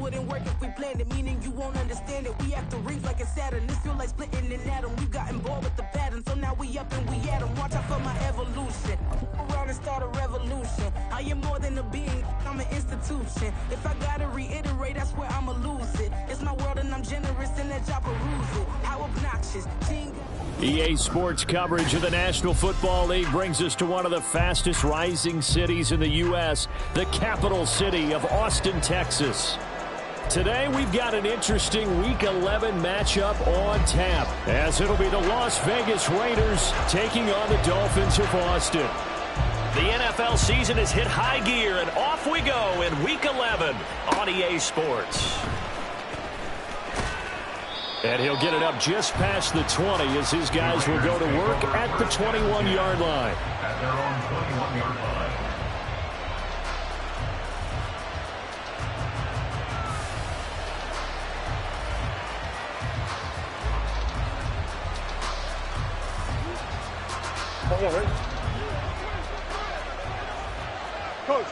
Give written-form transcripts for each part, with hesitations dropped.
wouldn't work if we planned it, meaning you won't understand it. We have to rings like a Saturn. This feel like splitting an atom. We've gotten bored with the pattern, so now we up and we at 'em. Watch out for my evolution. Around and start a revolution. I am more than a being, I'm an institution. If I gotta reiterate, that's where I'ma lose it. It's my world and I'm generous in that job peruse it. How obnoxious. EA Sports coverage of the National Football League brings us to one of the fastest rising cities in the U.S., the capital city of Austin, Texas. Today we've got an interesting Week 11 matchup on tap, as it'll be the Las Vegas Raiders taking on the Dolphins of Austin. The NFL season has hit high gear, and off we go in Week 11 on EA Sports. And he'll get it up just past the 20 as his guys will go to work at the 21-yard line. At their own 21-yard line. Coach.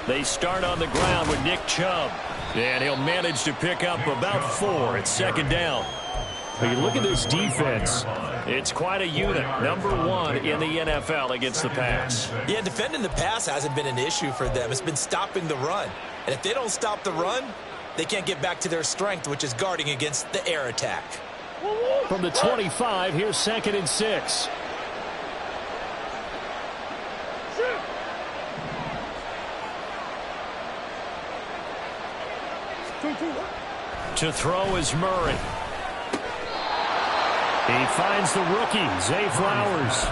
They start on the ground with Nick Chubb. And he'll manage to pick up about 4 at second down. But you look at this defense. It's quite a unit. Number 1 in the NFL against the pass. Yeah, defending the pass hasn't been an issue for them. It's been stopping the run. And if they don't stop the run, they can't get back to their strength, which is guarding against the air attack. From the 25, here's 2nd and 6. To throw is Murray. He finds the rookie, Zay Flowers.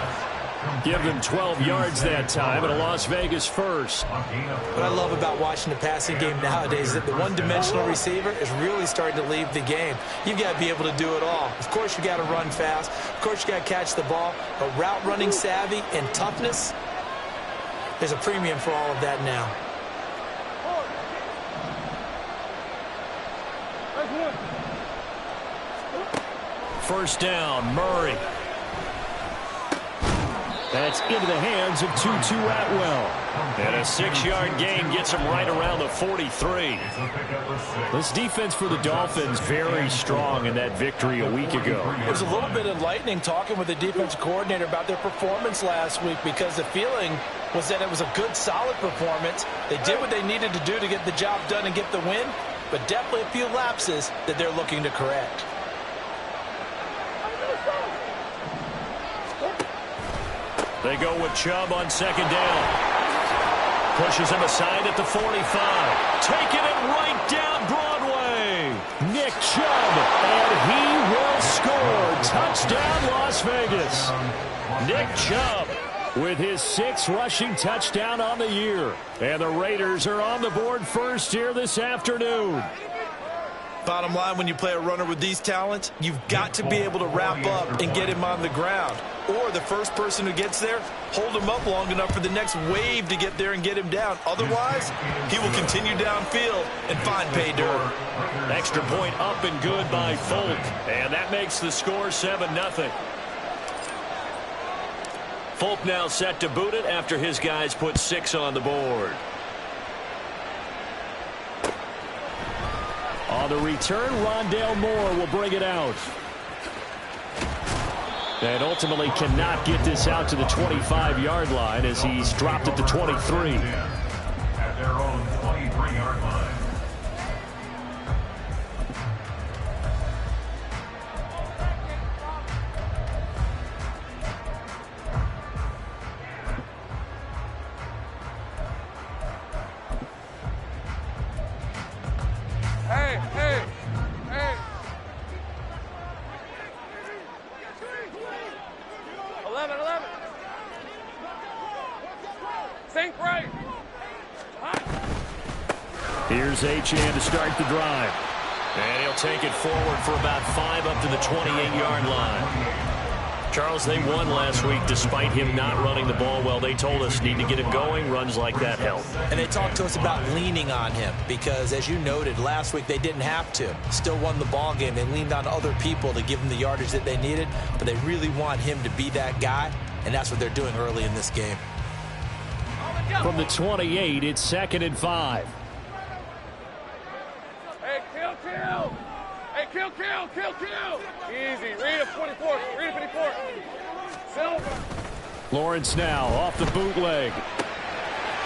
Give them 12 yards that time and a Las Vegas first. What I love about watching the passing game nowadays is that the one-dimensional receiver is really starting to leave the game. You've got to be able to do it all. Of course, you got to run fast. Of course, you got to catch the ball. But route running savvy and toughness, there's a premium for all of that now. First down, Murray. That's into the hands of Tutu Atwell. And a 6-yard gain gets him right around the 43. This defense for the Dolphins very strong in that victory a week ago. It was a little bit enlightening talking with the defensive coordinator about their performance last week, because the feeling was that it was a good, solid performance. They did what they needed to do to get the job done and get the win, but definitely a few lapses that they're looking to correct. They go with Chubb on second down. Pushes him aside at the 45. Taking it right down Broadway. Nick Chubb, and he will score. Touchdown, Las Vegas. Nick Chubb with his 6th rushing touchdown on the year. And the Raiders are on the board first here this afternoon. Bottom line, when you play a runner with these talents, you've got to be able to wrap up and get him on the ground. Or the first person who gets there, hold him up long enough for the next wave to get there and get him down. Otherwise, he will continue downfield and find pay dirt. Extra point up and good by Folk. And that makes the score 7-0. Folk now set to boot it after his guys put 6 on the board. On the return, Rondale Moore will bring it out. And ultimately cannot get this out to the 25-yard line as he's dropped at the 23. At their own 23-yard line. Hey. 11. Think right. Here's Achane to start the drive. And he'll take it forward for about 5 up to the 28-yard line. Charles, they won last week despite him not running the ball well. They told us need to get him going. Runs like that help. And they talked to us about leaning on him because, as you noted, last week they didn't have to. Still won the ball game. They leaned on other people to give them the yardage that they needed, but they really want him to be that guy, and that's what they're doing early in this game. From the 28, it's 2nd and 5. Hey, kill. Hey, kill. Easy. Read it, 44. Read it, 54. Silver. Lawrence now off the bootleg.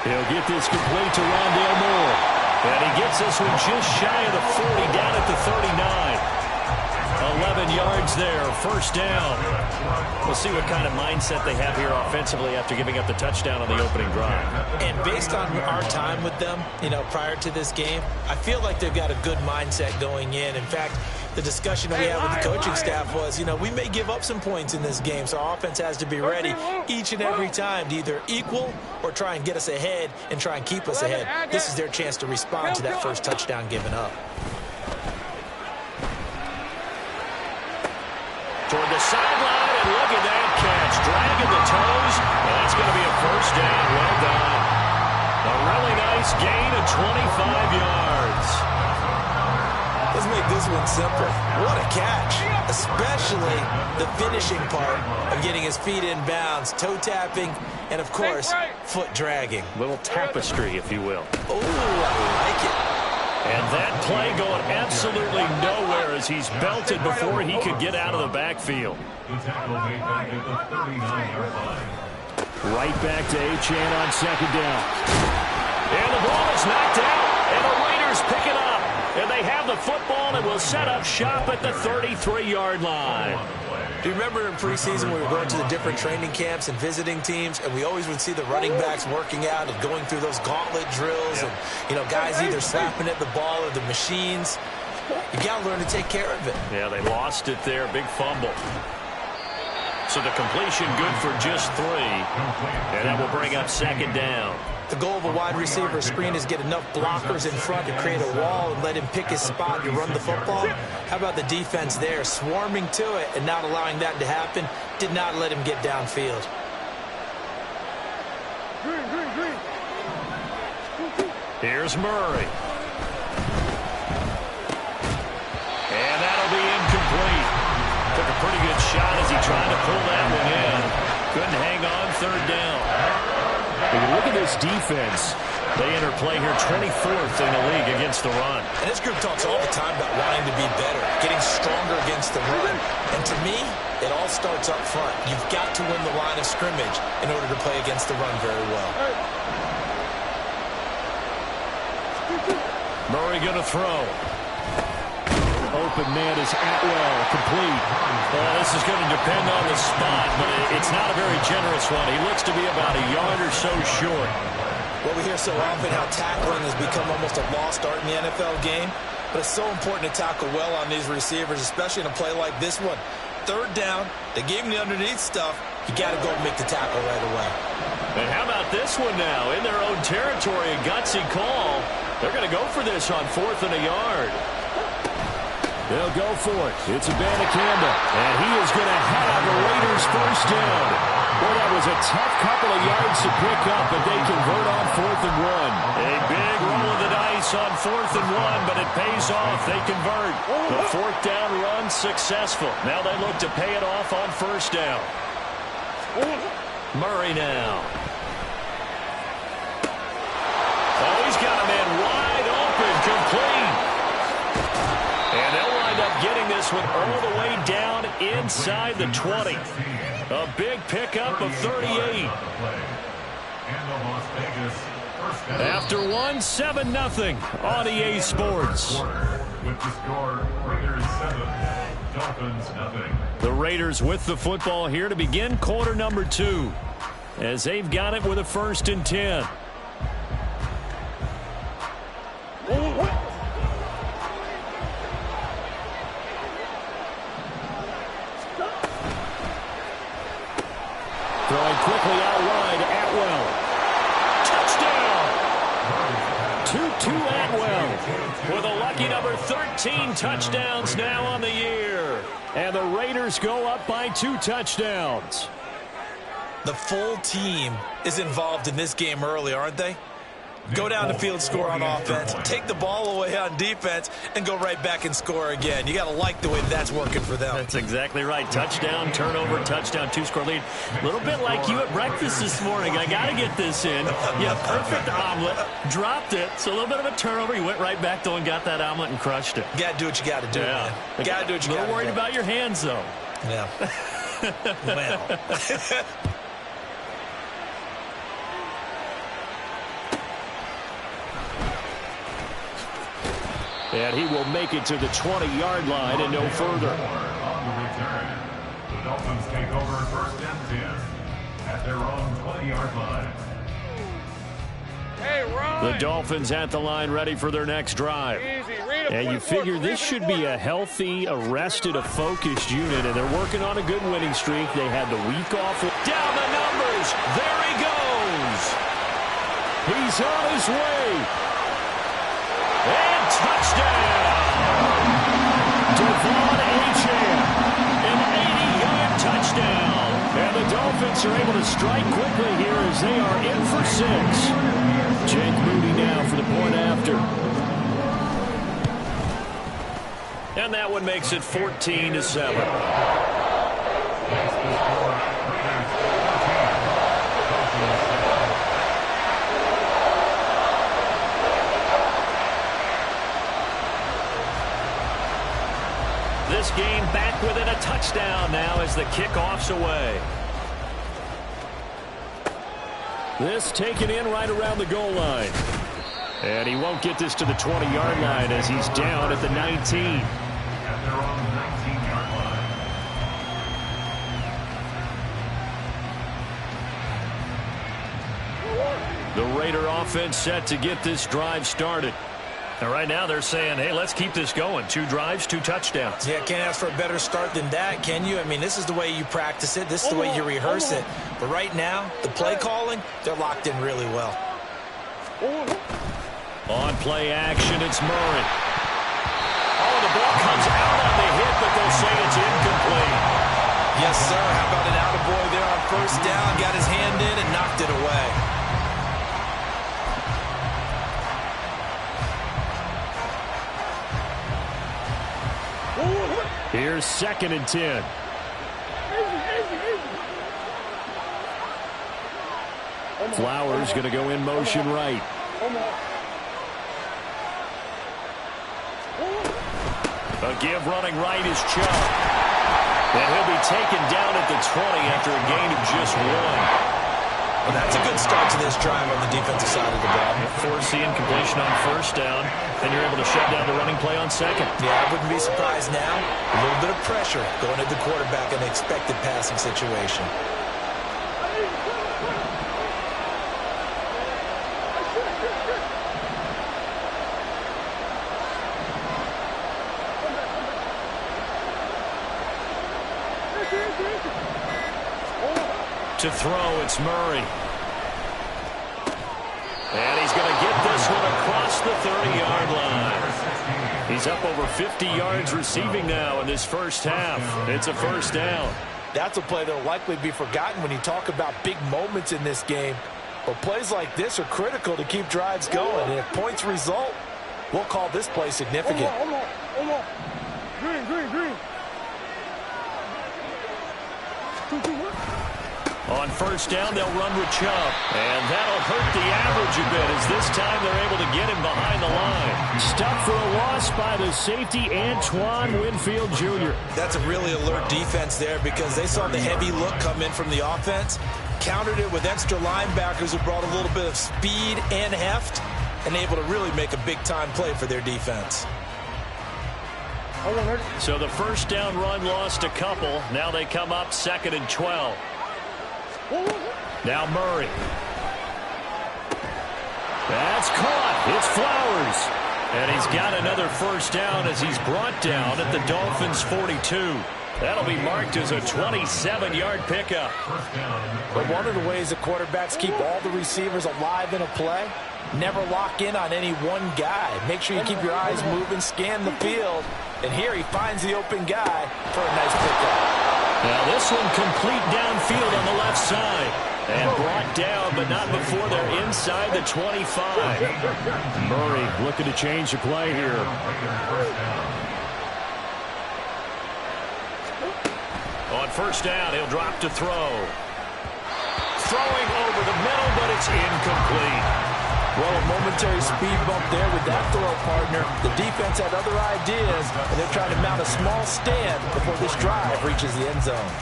He'll get this complete to Rondale Moore. And he gets this one just shy of the 40, down at the 39. 11 yards there, first down. We'll see what kind of mindset they have here offensively after giving up the touchdown on the opening drive. And based on our time with them, prior to this game, I feel like they've got a good mindset going in. In fact, the discussion that we had with the coaching staff was, we may give up some points in this game, so our offense has to be ready each and every time to either equal or try and get us ahead and try and keep us ahead. This is their chance to respond to that first touchdown given up. Toward the sideline, and look at that catch. Dragging the toes, and that's going to be a first down. Well done. A really nice gain of 25 yards. Let's make this one simple. What a catch, especially the finishing part of getting his feet in bounds, toe tapping, and, of course, foot dragging. Little tapestry, if you will. Oh, I like it. And that play going absolutely nowhere as he's belted before he could get out of the backfield. The tackle made back at the 39-yard line. Right back to Achane on second down. And the ball is knocked out, and the Raiders pick it up. And they have the football and will set up shop at the 33-yard line. Do you remember in preseason we were going to the different training camps and visiting teams, and we always would see the running backs working out and going through those gauntlet drills and, guys either slapping at the ball or the machines. You got to learn to take care of it. Yeah, they lost it there. Big fumble. So the completion good for just 3, and that will bring up second down. The goal of a wide receiver screen is get enough blockers in front to create a wall and let him pick his spot to run the football. How about the defense there, swarming to it and not allowing that to happen? Did not let him get downfield. Here's Murray. And that'll be incomplete. Took a pretty good shot as he tried to pull that one in. Couldn't hang on, third down. When you look at this defense, they enter play here 24th in the league against the run. And this group talks all the time about wanting to be better, getting stronger against the run. And to me, it all starts up front. You've got to win the line of scrimmage in order to play against the run very well. Murray going to throw. Open man is Atwell, complete. This is going to depend on the spot, but it's not a very generous one. He looks to be about a yard or so short. Well, we hear so often how tackling has become almost a lost art in the NFL game, but it's so important to tackle well on these receivers, especially in a play like this one. Third down, they gave him the underneath stuff. You got to go and make the tackle right away. And how about this one now? In their own territory, a gutsy call. They're going to go for this on 4th and a yard. They'll go for it. It's Abanikanda, and he is going to have the Raiders first down. Well, that was a tough couple of yards to pick up, but they convert on 4th and 1. A big roll of the dice on 4th and 1, but it pays off. They convert. The 4th down run successful. Now they look to pay it off on first down. Murray now. Oh, he's got a man wide open, complete. And they'll wind up getting this one all the way down inside the 20. A big pickup of 38. After 7-0 on EA Sports. With the score, Raiders 7, Dolphins 0. The Raiders with the football here to begin quarter number 2. As they've got it with a 1st and 10. Throwing quickly out wide, Atwell. Touchdown! 2-2 Atwell with a lucky number 13 touchdowns now on the year. And the Raiders go up by 2 touchdowns. The full team is involved in this game early, aren't they? Go down the field, score on offense, take the ball away on defense, and go right back and score again. You got to like the way that's working for them. That's exactly right. Touchdown, turnover, touchdown, 2-score lead. A little bit like you at breakfast this morning. I got to get this in. Yeah, perfect omelet. Dropped it. So a little bit of a turnover. You went right back, though, and got that omelet and crushed it. You got to do what you got to do, man. You got to do what you got to do. A little worried about your hands, though. Yeah. Well. And he will make it to the 20-yard line and no further. On the return, the Dolphins take over 1st and 10 at their own 20-yard line. Hey, run! The Dolphins at the line, ready for their next drive. Easy. And you figure this should be a healthy, arrested, a focused unit, and they're working on a good winning streak. They had the week off. Down the numbers. There he goes. He's on his way. And touchdown! Devon Achane, an 80-yard touchdown. And the Dolphins are able to strike quickly here as they are in for 6. Jake Moody now for the point after. And that one makes it 14-7. This game back within a touchdown now as the kickoff's away. This taken in right around the goal line. And he won't get this to the 20-yard line as he's down at the 19. At their own 19-yard line. The Raider offense set to get this drive started. And right now they're saying, hey, let's keep this going. 2 drives, 2 touchdowns. Yeah, can't ask for a better start than that, can you? I mean, this is the way you practice it. This is the way you rehearse it. But right now, the play calling, they're locked in really well. On play action, it's Murray. Oh, the ball comes out on the hit, but they'll say it's incomplete. Yes, sir. How about an attaboy there on 1st down? Got his hand in and knocked it away. Here's 2nd and 10. Flowers going to go in motion right. A give running right is Chubb. And he'll be taken down at the 20 after a gain of just 1. Well, that's a good start to this drive on the defensive side of the ball. Force the incompletion on 1st down, and you're able to shut down the running play on 2nd. Yeah, I wouldn't be surprised now. A little bit of pressure going at the quarterback in an expected passing situation. To throw, it's Murray. And he's going to get this one across the 30-yard line. He's up over 50 yards receiving now in this first half. It's a 1st down. That's a play that will likely be forgotten when you talk about big moments in this game. But plays like this are critical to keep drives going. And if points result, we'll call this play significant. Green. On 1st down, they'll run with Chubb. And that'll hurt the average a bit as this time they're able to get him behind the line. Stuck for a loss by the safety, Antoine Winfield Jr. That's a really alert defense there because they saw the heavy look come in from the offense, countered it with extra linebackers who brought a little bit of speed and heft, and able to really make a big-time play for their defense. So the 1st down run lost a couple. Now they come up 2nd and 12. Now Murray. That's caught. It's Flowers. And he's got another 1st down as he's brought down at the Dolphins' 42. That'll be marked as a 27-yard pickup. But one of the ways that quarterbacks keep all the receivers alive in a play, never lock in on any one guy. Make sure you keep your eyes moving, scan the field. And here he finds the open guy for a nice pickup. Now this one complete downfield on the left side. And brought down, but not before they're inside the 25. Murray looking to change the play here. On first down, he'll drop to throw. Throwing over the middle, but it's incomplete. Well, a momentary speed bump there with that throw, partner. The defense had other ideas, and they're trying to mount a small stand before this drive reaches the end zone.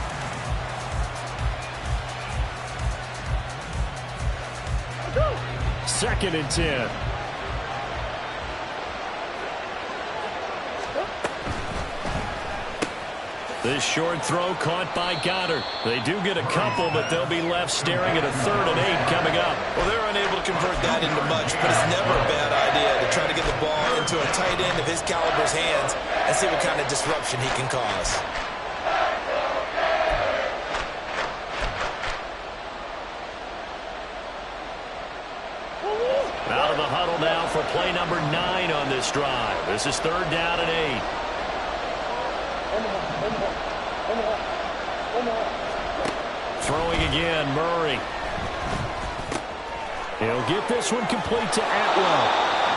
Second and 10. This short throw caught by Goddard. They do get a couple, but they'll be left staring at a 3rd and 8 coming up. Well, they're unable to convert that into much, but it's never a bad idea to try to get the ball into a tight end of his caliber's hands and see what kind of disruption he can cause. Out of the huddle now for play number 9 on this drive. This is 3rd down and 8. Throwing again, Murray. He'll get this one complete to Atwell.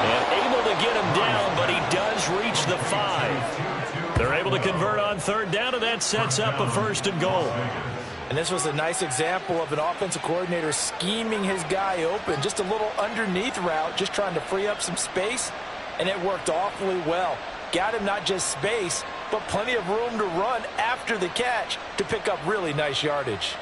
And able to get him down, but he does reach the 5. They're able to convert on 3rd down, and that sets up a 1st and goal. And this was a nice example of an offensive coordinator scheming his guy open. Just a little underneath route, just trying to free up some space, and it worked awfully well. Got him not just space, but plenty of room to run after the catch to pick up really nice yardage.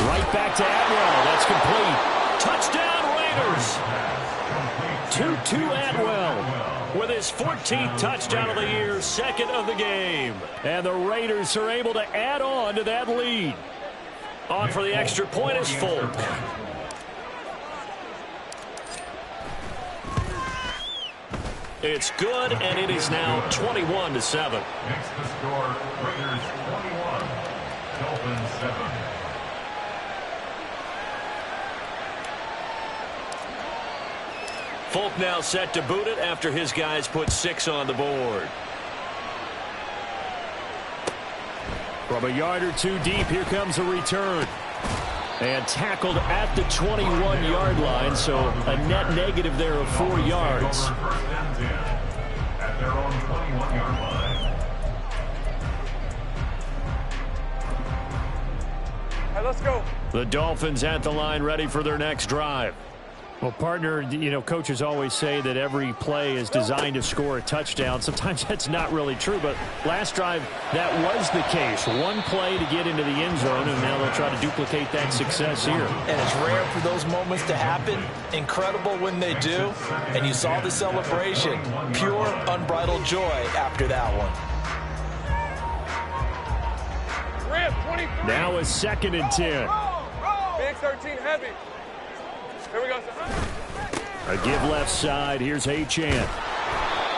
Right back to Atwell. That's complete. Touchdown, Raiders. 2-2 Atwell with his 14th touchdown of the year, 2nd of the game. And the Raiders are able to add on to that lead. On for the extra point is Folk. It's good, and it is now 21-7. Next to score, Raiders 21, Dolphins 7. Folk now set to boot it after his guys put 6 on the board. From a yard or 2 deep, here comes a return. And tackled at the 21-yard line, so a net negative there of 4 yards. At their own 21-yard line. Hey, let's go. The Dolphins at the line, ready for their next drive. Well, partner, you know, coaches always say that every play is designed to score a touchdown. Sometimes that's not really true, but last drive, that was the case. One play to get into the end zone, and now they'll try to duplicate that success here. And it's rare for those moments to happen. Incredible when they do. And you saw the celebration. Pure, unbridled joy after that one. Rip, 23. Now a 2nd and 10. Big 13 heavy. Here we go. A give left side. Here's Achane.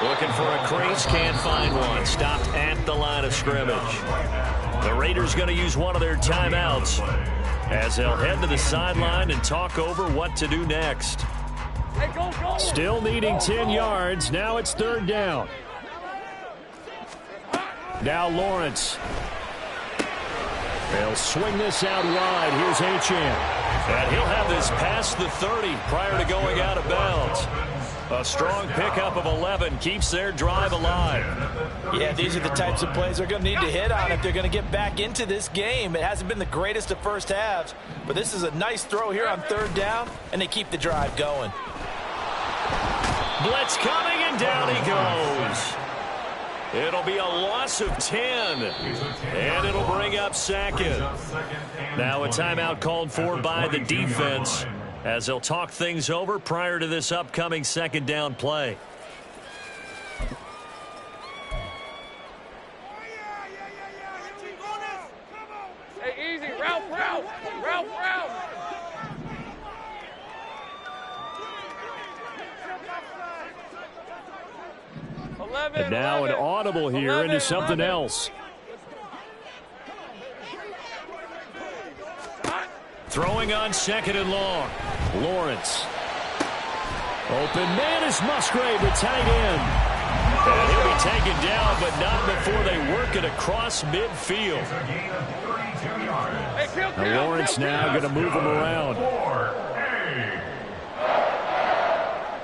Looking for a crease. Can't find one. Stopped at the line of scrimmage. The Raiders going to use one of their timeouts as they'll head to the sideline and talk over what to do next. Hey, go. Still needing 10 yards. Now it's 3rd down. Now Lawrence. They'll swing this out wide. Here's Achane. And he'll have this past the 30 prior to going out of bounds. A strong pickup of 11 keeps their drive alive. Yeah, these are the types of plays they're going to need to hit on if they're going to get back into this game. It hasn't been the greatest of first halves, but this is a nice throw here on 3rd down, and they keep the drive going. Blitz coming, and down he goes. It'll be a loss of 10, and it'll bring up 2nd. Now a timeout called for by the defense as they'll talk things over prior to this upcoming 2nd down play. Hey, easy. Ralph. And now an audible here into something else. Throwing on second and long. Lawrence. Open man is Musgrave, the tight end. And he'll be taken down, but not before they work it across midfield. Now Lawrence now going to move him around.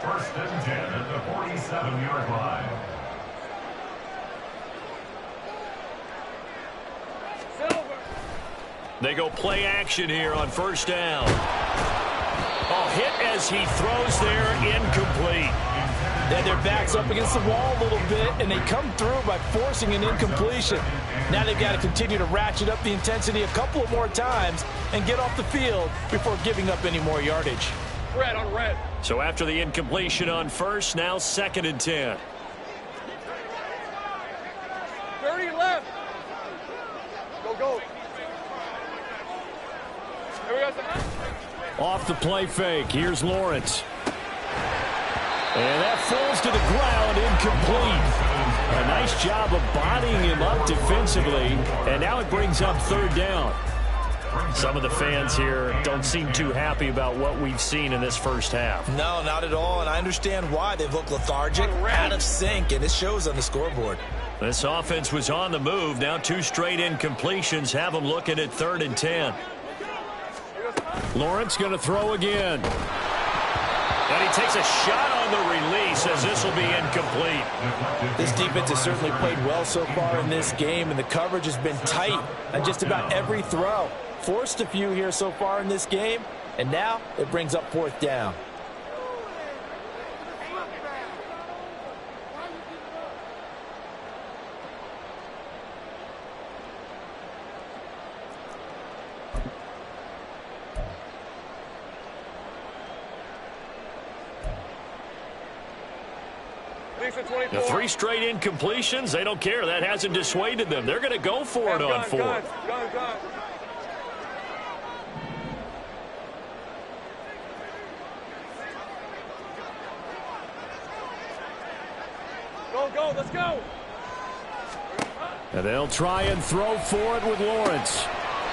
First and 10 at the 47-yard line. They go play action here on first down. Oh, hit as he throws there, incomplete. Then their back's up against the wall a little bit, and they come through by forcing an incompletion. Now they've got to continue to ratchet up the intensity a couple of more times and get off the field before giving up any more yardage. Red on red. So after the incompletion on first, now second and 10. 30 left. Go. Here we go. Off the play fake. Here's Lawrence. And that falls to the ground, incomplete. A nice job of bodying him up defensively. And now it brings up third down. Some of the fans here don't seem too happy about what we've seen in this first half. No, not at all, and I understand why. They've looked lethargic, out of sync, and it shows on the scoreboard. This offense was on the move. Now 2 straight incompletions have them looking at third and 10. Lawrence going to throw again. And he takes a shot on the release as this will be incomplete. This defense has certainly played well so far in this game, and the coverage has been tight on just about every throw. Forced a few here so far in this game, and now it brings up fourth down. The 3 straight incompletions, they don't care. That hasn't dissuaded them. They're going to go for it on 4th. Go, let's go. And they'll try and throw for it with Lawrence.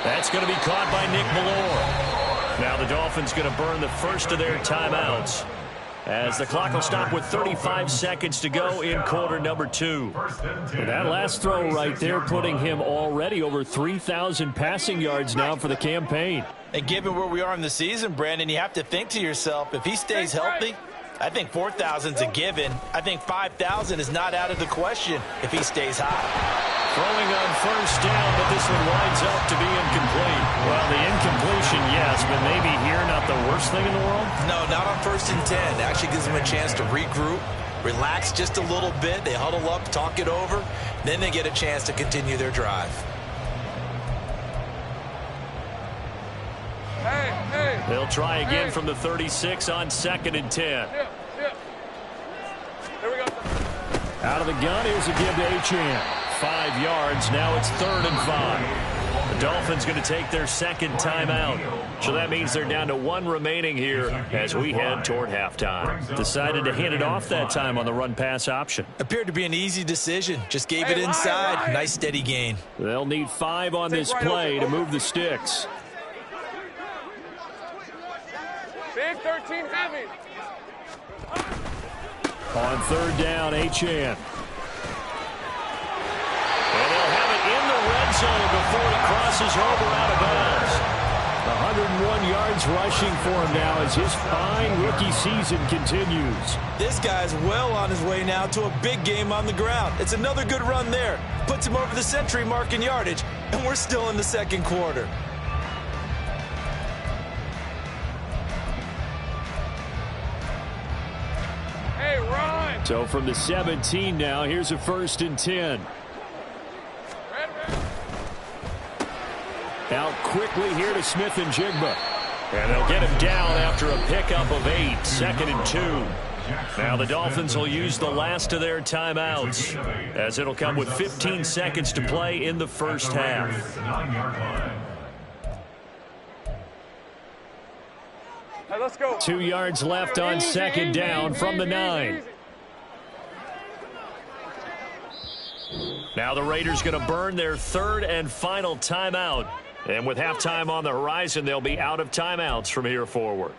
That's going to be caught by Nick Malore. Now the Dolphins going to burn the first of their timeouts, as the clock will stop with 35 seconds to go in quarter number 2. And that last throw right there putting him already over 3,000 passing yards now for the campaign. And given where we are in the season, Brandon, you have to think to yourself, if he stays healthy, I think 4,000's a given. I think 5,000 is not out of the question if he stays high. Throwing on first down, but this one winds up to be incomplete. Well, the incompletion, yes, but maybe here not the worst thing in the world? No, not on first and 10. It actually gives them a chance to regroup, relax just a little bit. They huddle up, talk it over. Then they get a chance to continue their drive. Hey. They'll try again from the 36 on second and 10. Yeah. Here we go. Out of the gun, here's a give to Achane. 5 yards, now it's third and 5. The Dolphins going to take their second timeout. So that means they're down to 1 remaining here as we head toward halftime. Decided to hand it off that time on the run-pass option. Appeared to be an easy decision. Just gave it inside. Ryan. Nice steady gain. They'll need 5 on this play to move the sticks. Big 13 heavy. On third down, Achane. And they'll have it in the red zone before he crosses over out of bounds. 101 yards rushing for him now as his fine rookie season continues. This guy's well on his way now to a big game on the ground. It's another good run there. Puts him over the century mark in yardage, and we're still in the second quarter. Hey, run. So from the 17 now, here's a first and 10. Out quickly here to Smith and Jigba. And they'll get him down after a pickup of 8, second and 2. Now the Dolphins will use the last of their timeouts, as it'll come with 15 seconds to play in the first half. 9-yard line. Hey, let's go. 2 yards left on second down from the 9. Now the Raiders going to burn their third and final timeout. And with halftime on the horizon, they'll be out of timeouts from here forward.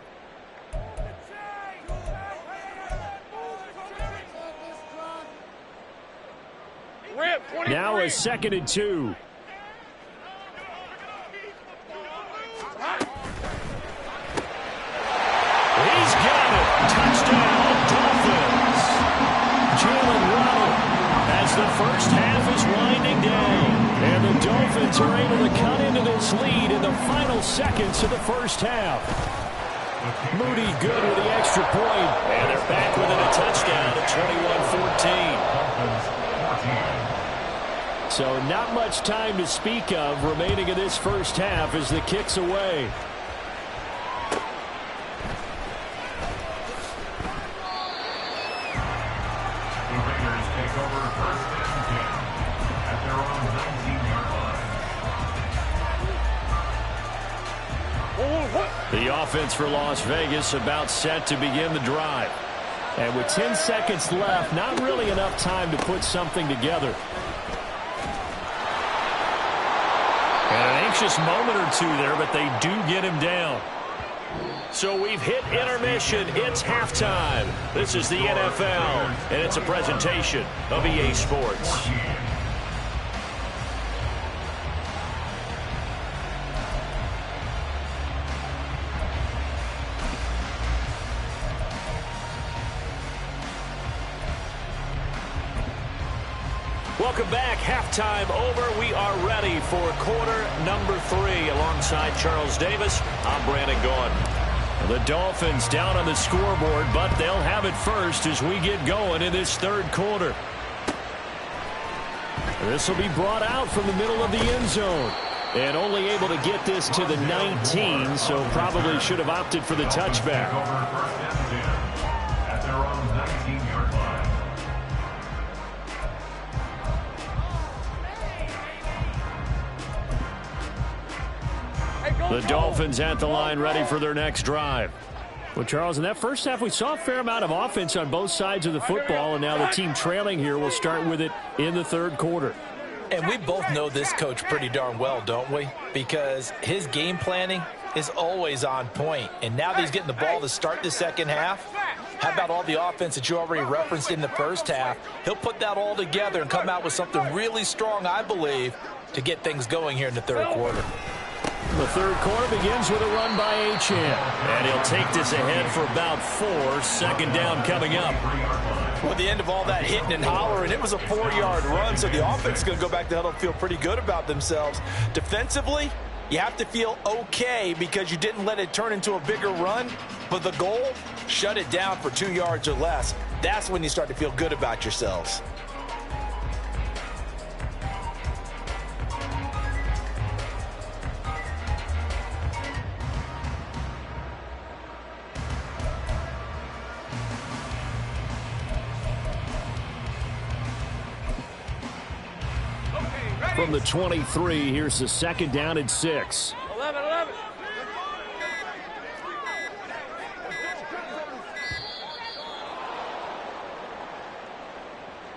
Now a 2nd and 2. He's got it. Touchdown, Dolphins. Jalen Waddle as the first half is winding down. And the Dolphins are able to cut into this lead in the final seconds of the first half. Moody good with the extra point. And they're back within a touchdown at 21-14. So not much time to speak of remaining in this first half as the kick's away. The Raiders take over first and 10 at their own 19-yard line. The offense for Las Vegas about set to begin the drive. And with 10 seconds left, not really enough time to put something together. And an anxious moment or two there, but they do get him down. So we've hit intermission. It's halftime. This is the NFL, and it's a presentation of EA Sports. Welcome back. Halftime over. We are ready for quarter number 3. Alongside Charles Davis, I'm Brandon Gordon. The Dolphins down on the scoreboard, but they'll have it first as we get going in this third quarter. This will be brought out from the middle of the end zone. And only able to get this to the 19, so probably should have opted for the touchback. At their own 19-yard line. The Dolphins at the line ready for their next drive. Well, Charles, in that first half, we saw a fair amount of offense on both sides of the football, and now the team trailing here will start with it in the third quarter. And we both know this coach pretty darn well, don't we? Because his game planning is always on point. And now that he's getting the ball to start the second half, how about all the offense that you already referenced in the first half? He'll put that all together and come out with something really strong, I believe, to get things going here in the third quarter. The third quarter begins with a run by Achane. And he'll take this ahead for about 4. 2nd down coming up. Well, at the end of all that hitting and hollering, it was a 4-yard run, so the offense is going to go back to huddle and feel pretty good about themselves. Defensively, you have to feel okay because you didn't let it turn into a bigger run, but the goal, shut it down for 2 yards or less. That's when you start to feel good about yourselves. From the 23, here's the 2nd down and 6. 11.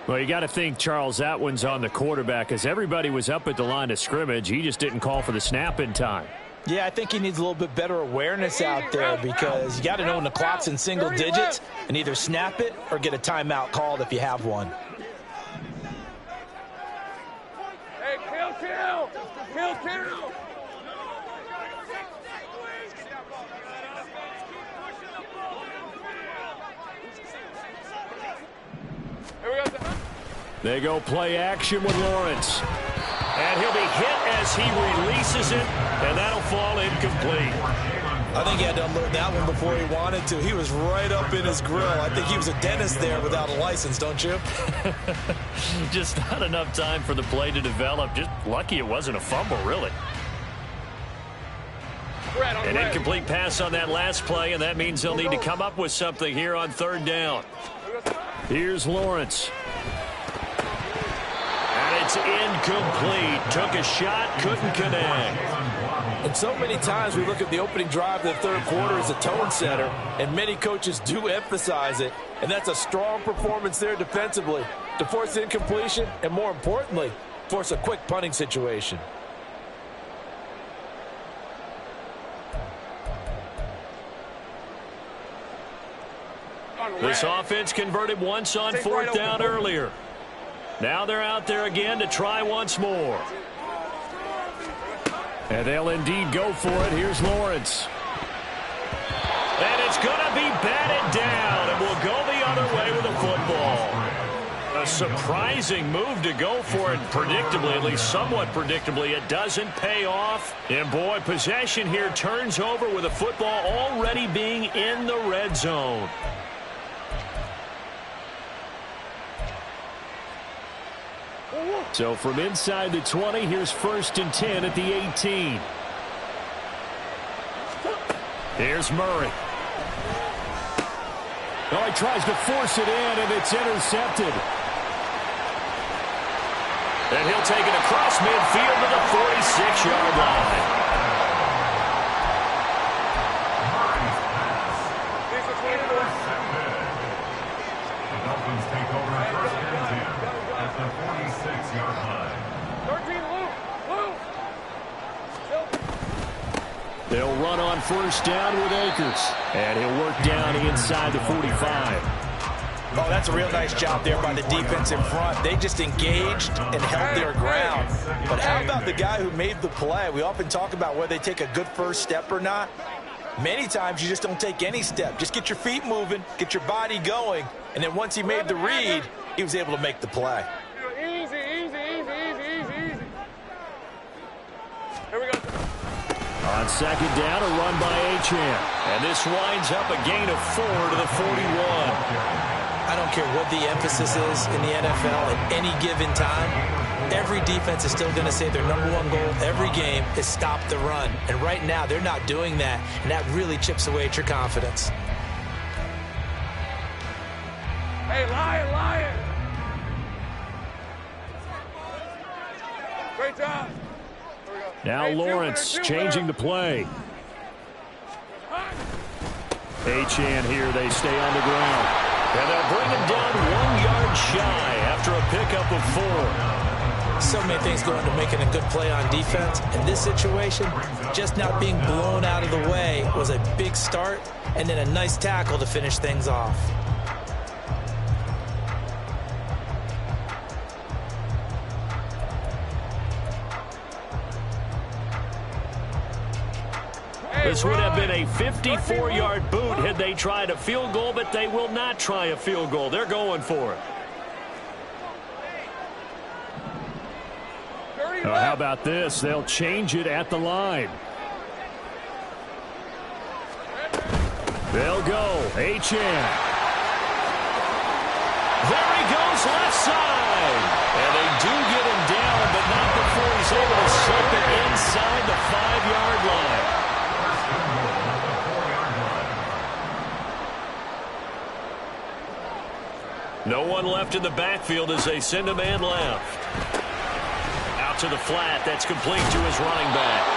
Well, you got to think, Charles, that one's on the quarterback as everybody was up at the line of scrimmage. He just didn't call for the snap in time. Yeah, I think he needs a little bit better awareness out there because you got to know when the clock's in single digits and either snap it or get a timeout called if you have one. Kill. They go play action with Lawrence. And he'll be hit as he releases it, and that'll fall incomplete. I think he had to unload that one before he wanted to. He was right up in his grill. I think he was a dentist there without a license, don't you? Just not enough time for the play to develop. Just lucky it wasn't a fumble, really. An incomplete pass on that last play, and that means they'll need to come up with something here on 3rd down. Here's Lawrence. And It's incomplete. Took a shot, couldn't connect. And so many times we look at the opening drive of the third quarter as a tone setter, and many coaches do emphasize it. And that's a strong performance there defensively to force incompletion and, more importantly, force a quick punting situation. This offense converted once on fourth down earlier. Now they're out there again to try once more. And they'll indeed go for it. Here's Lawrence. And it's going to be batted down, and will go the other way with the football. A surprising move to go for it predictably, at least somewhat predictably. It doesn't pay off. And, boy, possession here turns over with the football already being in the red zone. So from inside the 20, here's 1st and 10 at the 18. Here's Murray. Oh, he tries to force it in, and it's intercepted. And he'll take it across midfield to the 46-yard line. The Dolphins take over 1st and 10 at the 46-yard line. 13, Luke. They'll run on 1st down with Akers. And he'll work down inside the 45. Oh, that's a real nice job there by the defense in front. They just engaged and held their ground. But how about the guy who made the play? We often talk about whether they take a good first step or not. Many times you just don't take any step. Just get your feet moving, get your body going, and then once he made the read, he was able to make the play. Easy, easy, easy, easy, easy, easy. Here we go. On 2nd down, a run by Achane. And this winds up a gain of 4 to the 41. I don't care what the emphasis is in the NFL at any given time. Every defense is still going to say their #1 goal every game is stop the run. And right now, they're not doing that, and that really chips away at your confidence. Hey, Lion, Lion. Great job. Here we go. Now Hey, Lawrence changing the play. Achane here, they stay on the ground. And they'll bring him down 1 yard shy after a pickup of 4. So many things go into making a good play on defense. In this situation, just not being blown out of the way was a big start, and then a nice tackle to finish things off. This would have been a 54-yard boot had they tried a field goal, but they will not try a field goal. They're going for it. Oh, how about this? They'll change it at the line. They'll go. Achane. There he goes, left side. And they do get him down, but not before he's able to slip it inside the 5-yard line. No one left in the backfield as they send a man left. Out to the flat. That's complete to his running back.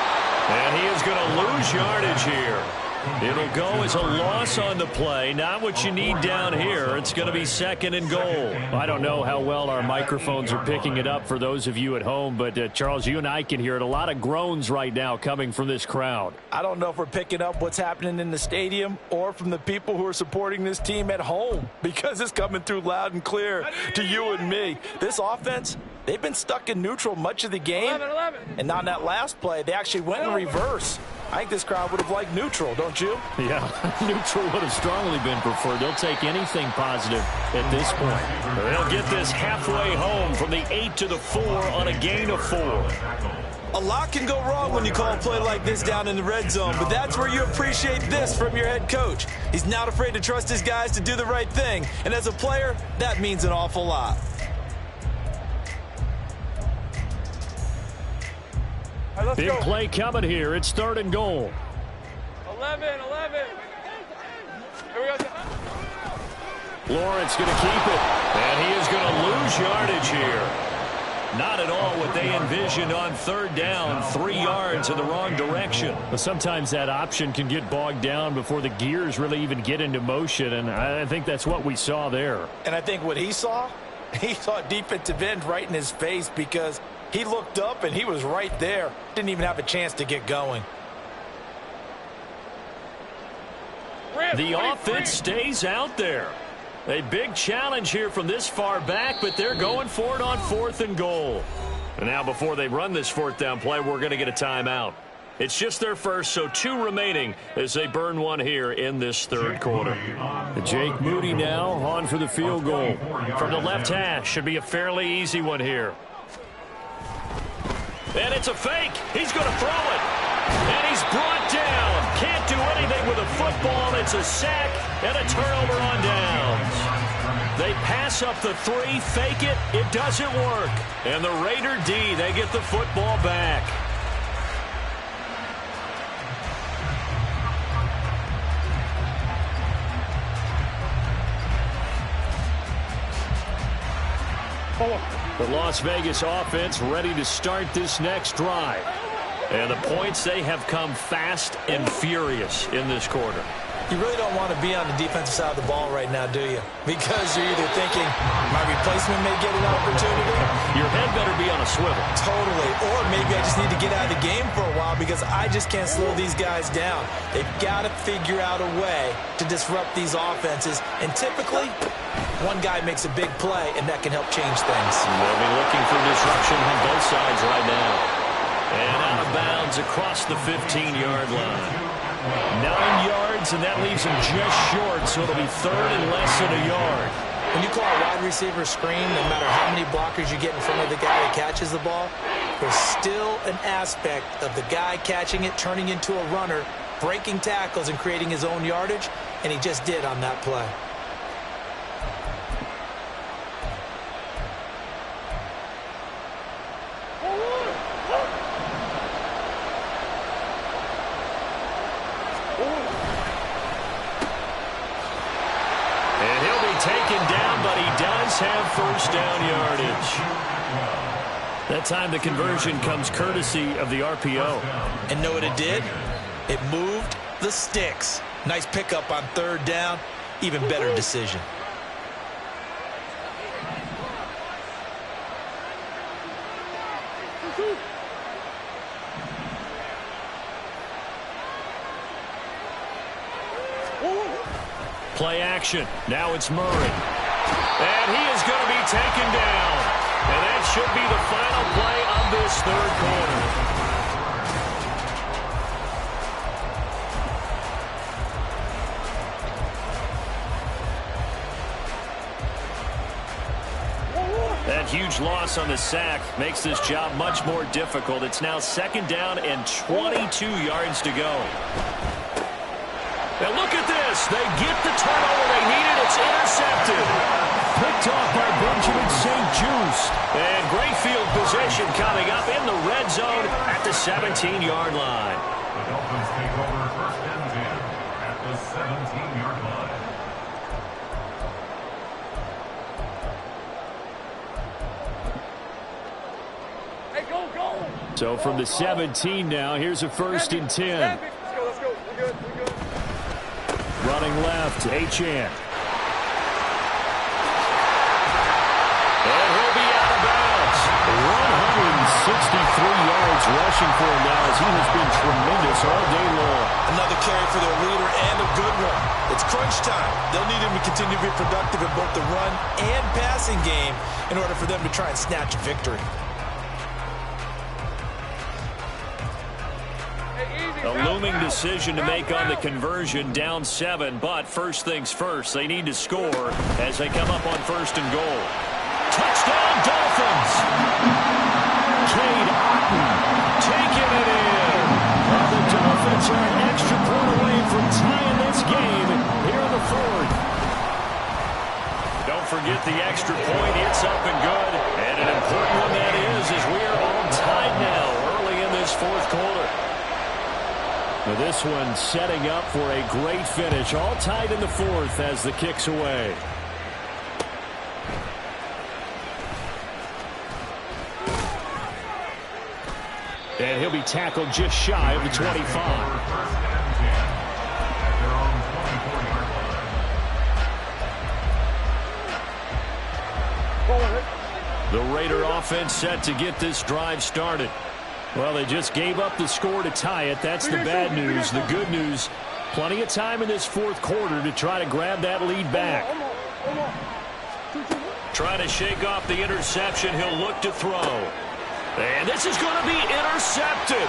And he is going to lose yardage here. It'll go as a loss on the play. Not what you need down here. It's going to be 2nd and goal. I don't know how well our microphones are picking it up for those of you at home, but Charles, you and I can hear it. A lot of groans right now coming from this crowd. I don't know if we're picking up what's happening in the stadium or from the people who are supporting this team at home, because it's coming through loud and clear to you and me. This offense, they've been stuck in neutral much of the game. 11. And on that last play, they actually went in reverse. I think this crowd would have liked neutral, don't you? Yeah, neutral would have strongly been preferred. They'll take anything positive at this point. They'll get this halfway home from the 8 to the 4 on a gain of 4. A lot can go wrong when you call a play like this down in the red zone, but that's where you appreciate this from your head coach. He's not afraid to trust his guys to do the right thing, and as a player, that means an awful lot. Right, Big play coming here. It's 3rd and goal. 11. Here we go. Lawrence going to keep it. And he is going to lose yardage here. Not at all what they envisioned on third down, 3 yards in the wrong direction. Well, sometimes that option can get bogged down before the gears really even get into motion, and I think that's what we saw there. And I think what he saw a defensive end right in his face because he looked up and he was right there. Didn't even have a chance to get going. The offense stays out there. A big challenge here from this far back, but they're going for it on 4th and goal. And now before they run this 4th down play, we're going to get a timeout. It's just their first, so 2 remaining as they burn one here in this third quarter. Jake Moody now on for the field goal. From the left hash, should be a fairly easy one here. And it's a fake. He's going to throw it. And he's brought down. Can't do anything with a football. It's a sack and a turnover on downs. They pass up the 3, fake it. It doesn't work. And the Raider D, they get the football back. The Las Vegas offense ready to start this next drive. And the points, they have come fast and furious in this quarter. You really don't want to be on the defensive side of the ball right now, do you? Because you're either thinking, my replacement may get an opportunity. Your head better be on a swivel. Totally. Or maybe I just need to get out of the game for a while because I just can't slow these guys down. They've got to figure out a way to disrupt these offenses. And typically, one guy makes a big play, and that can help change things. They'll be looking for disruption on both sides right now. And out of bounds across the 15-yard line. 9 yards, and that leaves him just short, so it'll be 3rd and less than a yard. When you call a wide receiver screen, no matter how many blockers you get in front of the guy that catches the ball, there's still an aspect of the guy catching it, turning into a runner, breaking tackles and creating his own yardage, and he just did on that play. Taken down, but he does have first down yardage. That time the conversion comes courtesy of the RPO. And know what it did? It moved the sticks. Nice pickup on 3rd down. Even better decision. Play action. Now it's Murray. And he is going to be taken down. And that should be the final play of this third quarter. That huge loss on the sack makes this job much more difficult. It's now 2nd down and 22 yards to go. And look at this. They get the turnover they needed. It's intercepted. Picked off by Benjamin St. Juste. And great field position coming up in the red zone at the 17-yard line. The Dolphins take over 1st and 10 at the 17-yard line. Hey, go! So from the 17 now, here's a 1st and 10. Let's go. We're good. Running left, Achane. And he'll be out of bounds. 163 yards rushing for him now as he has been tremendous all day long. Another carry for their leader and a good one. It's crunch time. They'll need him to continue to be productive in both the run and passing game in order for them to try and snatch a victory. A looming decision to make on the conversion, down 7, but first things first, they need to score as they come up on 1st and goal. Touchdown, Dolphins! Cade Otton taking it in. And the Dolphins are an extra point away from tying this game here in the 4th. Don't forget the extra point. It's up and good. And an important one that is, as we are all tied now early in this 4th quarter. Now this one setting up for a great finish. All tied in the 4th as the kick's away. And he'll be tackled just shy of the 25. First and 10 at their own 24-yard line. The Raider offense set to get this drive started. Well, they just gave up the score to tie it. That's the bad news. The good news, plenty of time in this fourth quarter to try to grab that lead back. Trying to shake off the interception. He'll look to throw. And this is going to be intercepted.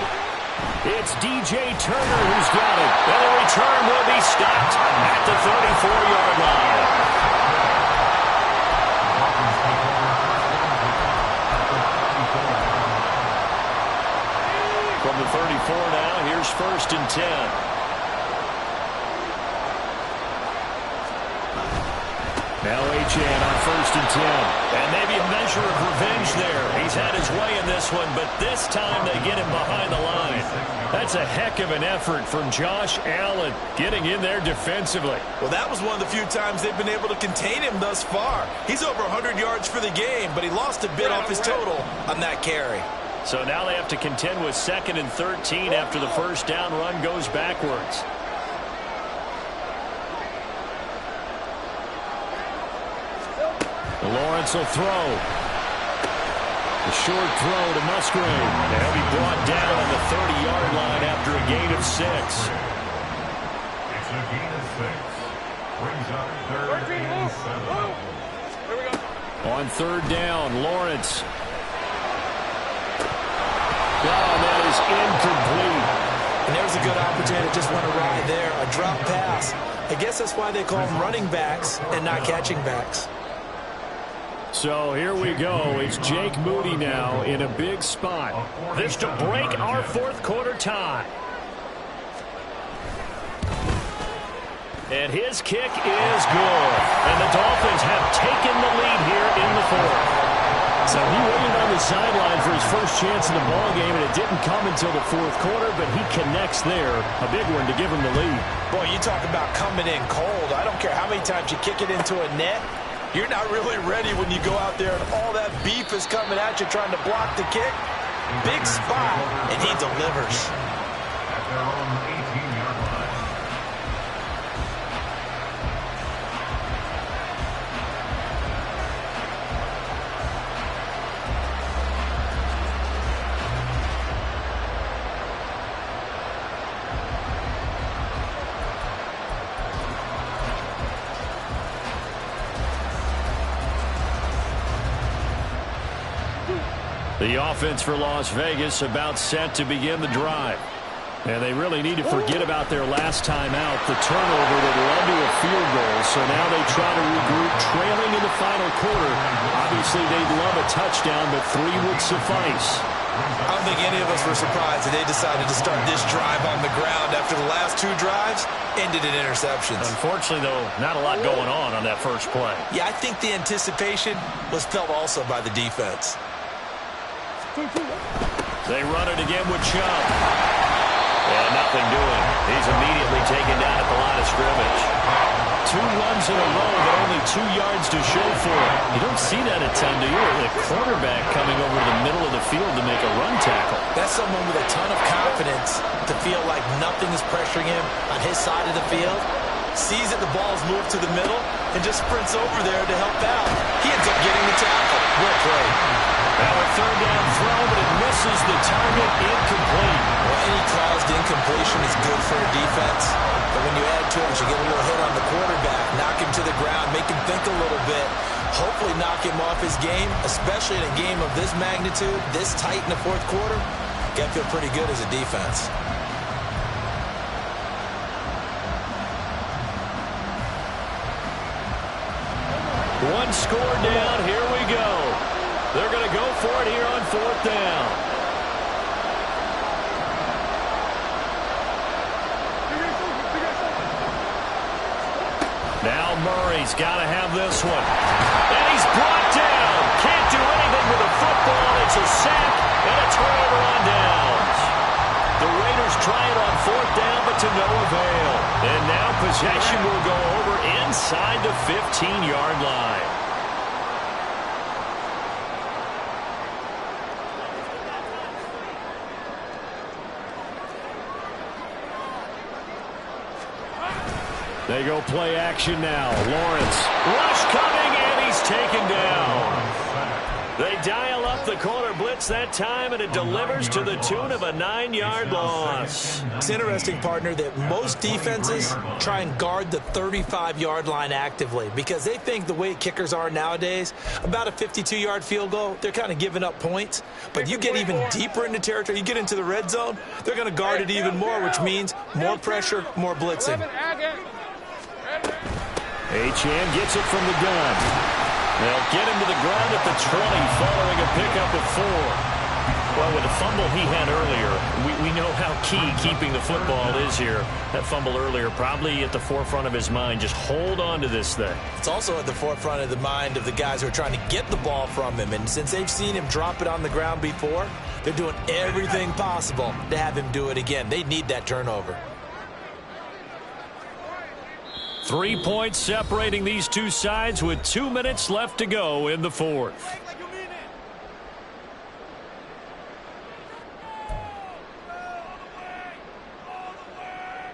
It's DJ Turner who's got it. And the return will be stopped at the 34-yard line. From the 34 now, here's first and 10. Now Achane on first and 10. And maybe a measure of revenge there. He's had his way in this one, but this time they get him behind the line. That's a heck of an effort from Josh Allen, getting in there defensively. Well, that was one of the few times they've been able to contain him thus far. He's over 100 yards for the game, but he lost a bit off his total on that carry. So now they have to contend with 2nd and 13 after the first down run goes backwards. Lawrence will throw. The short throw to Musgrave. And he'll be brought down on the 30-yard line after a gain of 6. It's a gain of 6. Brings up 3rd and 7. Here we go. On 3rd down, Lawrence. Oh, that is incomplete. And there's a good opportunity that just went awry there. A drop pass. I guess that's why they call them running backs and not catching backs. So here we go. It's Jake Moody now in a big spot. This to break our fourth quarter tie. And his kick is good. And the Dolphins have taken the lead here in the fourth. So he waited on the sideline for his first chance in the ballgame, and it didn't come until the fourth quarter, but he connects there. A big one to give him the lead. Boy, you talk about coming in cold. I don't care how many times you kick it into a net. You're not really ready when you go out there and all that beef is coming at you trying to block the kick. Big spot, and he delivers. At their own 18-yard line. The offense for Las Vegas about set to begin the drive. And they really need to forget about their last time out, the turnover that led to a field goal. So now they try to regroup, trailing in the final quarter. Obviously, they'd love a touchdown, but 3 would suffice. I don't think any of us were surprised that they decided to start this drive on the ground after the last 2 drives ended in interceptions. Unfortunately, though, not a lot going on that first play. Yeah, I think the anticipation was felt also by the defense. They run it again with Chubb. And nothing doing. He's immediately taken down at the line of scrimmage. 2 runs in a row, but only 2 yards to show for it. You don't see that a ton, do you? The quarterback coming over the middle of the field to make a run tackle. That's someone with a ton of confidence to feel like nothing is pressuring him on his side of the field. Sees that the ball's moved to the middle and just sprints over there to help out. He ends up getting the tackle. Well played. Now a 3rd down throw, but it misses the target. Incomplete. Well, any caused incompletion is good for a defense. But when you add to it, you get a little hit on the quarterback, knock him to the ground, make him think a little bit, hopefully knock him off his game, especially in a game of this magnitude, this tight in the fourth quarter. Got to feel pretty good as a defense. One score down. Here we go. They're going to go for it here on 4th down. Now Murray's got to have this one. And he's brought down. Can't do anything with the football. It's a sack and a turnover on downs. The Raiders try it on 4th down, but to no avail. And now possession will go over inside the 15-yard line. They go play action now. Lawrence. Rush coming, and he's taken down. They dial up the corner blitz that time, and it delivers to the tune of a 9-yard loss. It's interesting, partner, that most defenses try and guard the 35-yard line actively because they think the way kickers are nowadays, about a 52-yard field goal, they're kind of giving up points. But you get even deeper into territory, you get into the red zone, they're going to guard it even more, which means more pressure, more blitzing. Achane gets it from the gun. They'll get him to the ground at the 20 following a pickup of 4. Well, with the fumble he had earlier, we know how key keeping the football is here. That fumble earlier probably at the forefront of his mind. Just hold on to this thing. It's also at the forefront of the mind of the guys who are trying to get the ball from him. And since they've seen him drop it on the ground before, they're doing everything possible to have him do it again. They need that turnover. 3 points separating these two sides with 2 minutes left to go in the fourth.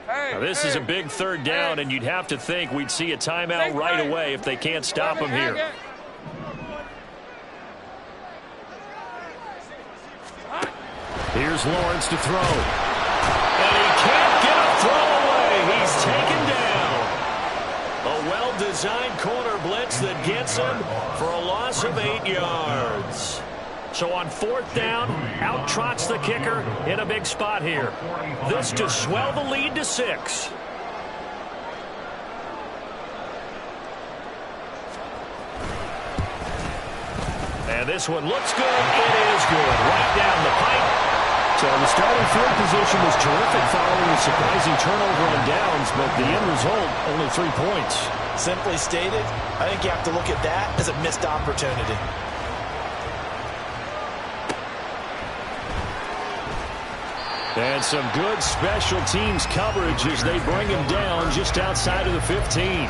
Now, this is a big third down, and you'd have to think we'd see a timeout right away if they can't stop him here. Here's Lawrence to throw. And he can't get a throw away. He's taken down. A well-designed corner blitz that gets him for a loss of 8 yards. So on 4th down, out trots the kicker in a big spot here. This to swell the lead to 6. And this one looks good. It is good. Right down the pipe. So the starting field position was terrific following a surprising turnover on downs, but the end result, only 3 points. Simply stated, I think you have to look at that as a missed opportunity. And some good special teams coverage as they bring him down just outside of the 15.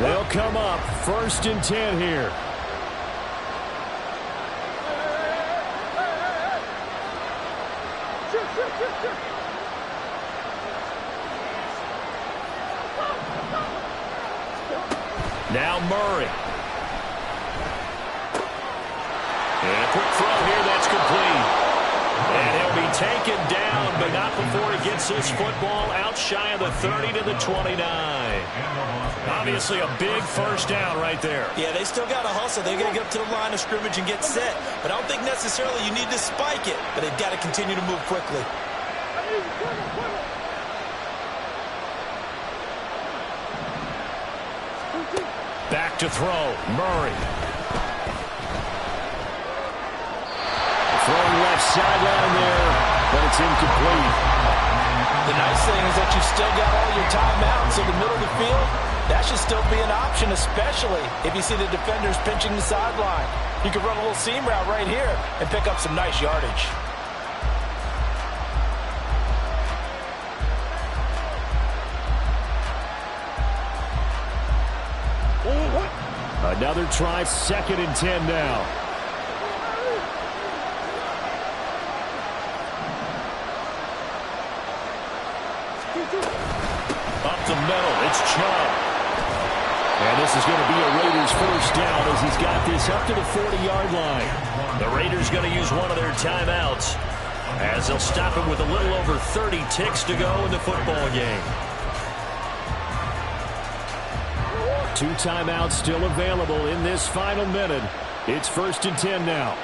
They'll come up 1st and 10 here. Now Murray. And a quick throw here that's complete. And he'll be taken down, but not before he gets this football out shy of the 30 to the 29. Obviously a big first down right there. Yeah, they still got to hustle. They're going to get up to the line of scrimmage and get set. But I don't think necessarily you need to spike it. But they've got to continue to move quickly. Back to throw. Murray. Throwing left sideline there, but it's incomplete. The nice thing is that you've still got all your timeouts in the middle of the field. That should still be an option, especially if you see the defenders pinching the sideline. You can run a little seam route right here and pick up some nice yardage. Another try, 2nd and 10 now. Up the middle, it's Chubb. And this is going to be a Raiders first down as he's got this up to the 40-yard line. The Raiders going to use one of their timeouts as they'll stop him with a little over 30 ticks to go in the football game. 2 timeouts still available in this final minute. It's 1st and 10 now.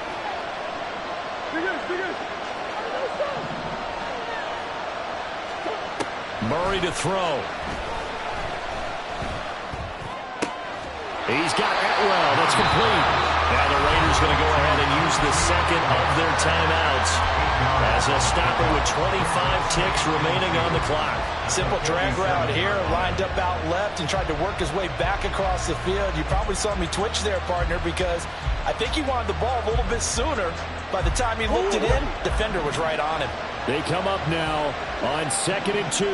Murray to throw. He's got Atwell. That's complete. Now the Raiders going to go ahead and use the 2nd of their timeouts as they'll stop it with 25 ticks remaining on the clock. Simple drag route here, lined up out left and tried to work his way back across the field. You probably saw me twitch there, partner, because I think he wanted the ball a little bit sooner. By the time he looked it in, defender was right on him. They come up now on 2nd and 2.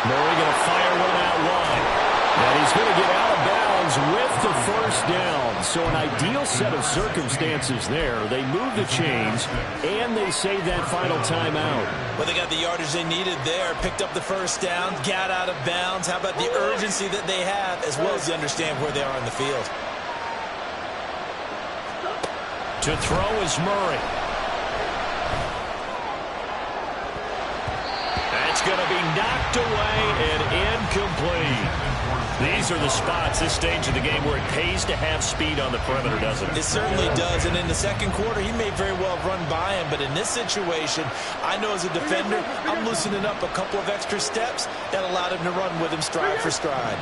Murray going to fire one out wide. And he's going to get out of bounds with the first down. So an ideal set of circumstances there. They move the chains, and they save that final timeout. Well, they got the yardage they needed there, picked up the first down, got out of bounds. How about the urgency that they have, as well as they understand where they are in the field? To throw is Murray. That's going to be knocked away and incomplete. These are the spots, this stage of the game, where it pays to have speed on the perimeter, doesn't it? It certainly does, and in the second quarter, he may very well run by him, but in this situation, I know as a defender, I'm loosening up a couple of extra steps that allowed him to run with him stride for stride.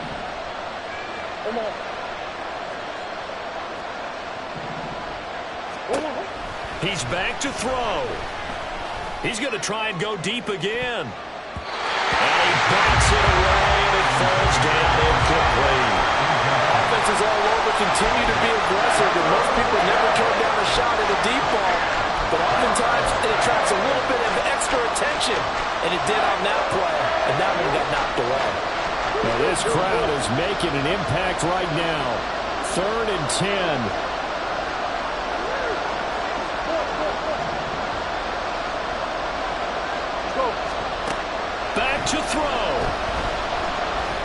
He's back to throw. He's going to try and go deep again. And he bats it away, and it falls down incomplete. Offenses all over continue to be aggressive, and most people never turn down a shot at a deep ball. But oftentimes, it attracts a little bit of extra attention, and it did on that play, and that one got knocked away. Now this crowd is making an impact right now. 3rd and 10. Back to throw.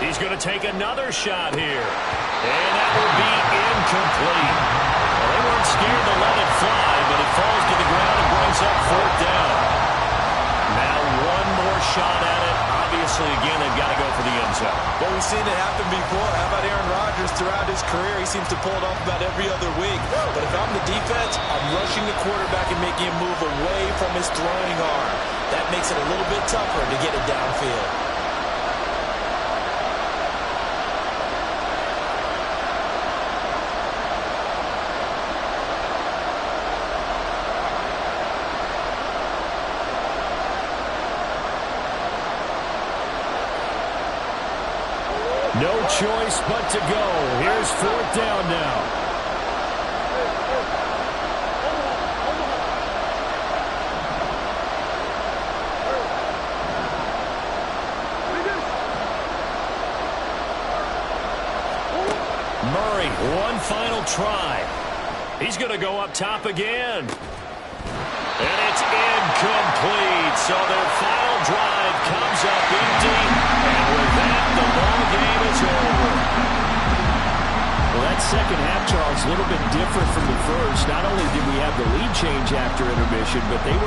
He's going to take another shot here. And that will be incomplete. Well, they weren't scared to let it fly, but it falls to the ground and brings up 4th down. Now one more shot at it. Obviously, again, they've got to go for the end zone. Well, we've seen it happen before. How about Aaron Rodgers throughout his career? He seems to pull it off about every other week. But if I'm the defense, I'm rushing the quarterback and making him move away from his throwing arm. That makes it a little bit tougher to get it downfield. No choice but to go. Here's 4th down now. Murray, one final try. He's going to go up top again. And it's incomplete. So their final drive comes up empty. And with that, the ball game is over. Well, that second half, Charles, a little bit different from the first. Not only did we have the lead change after intermission, but they were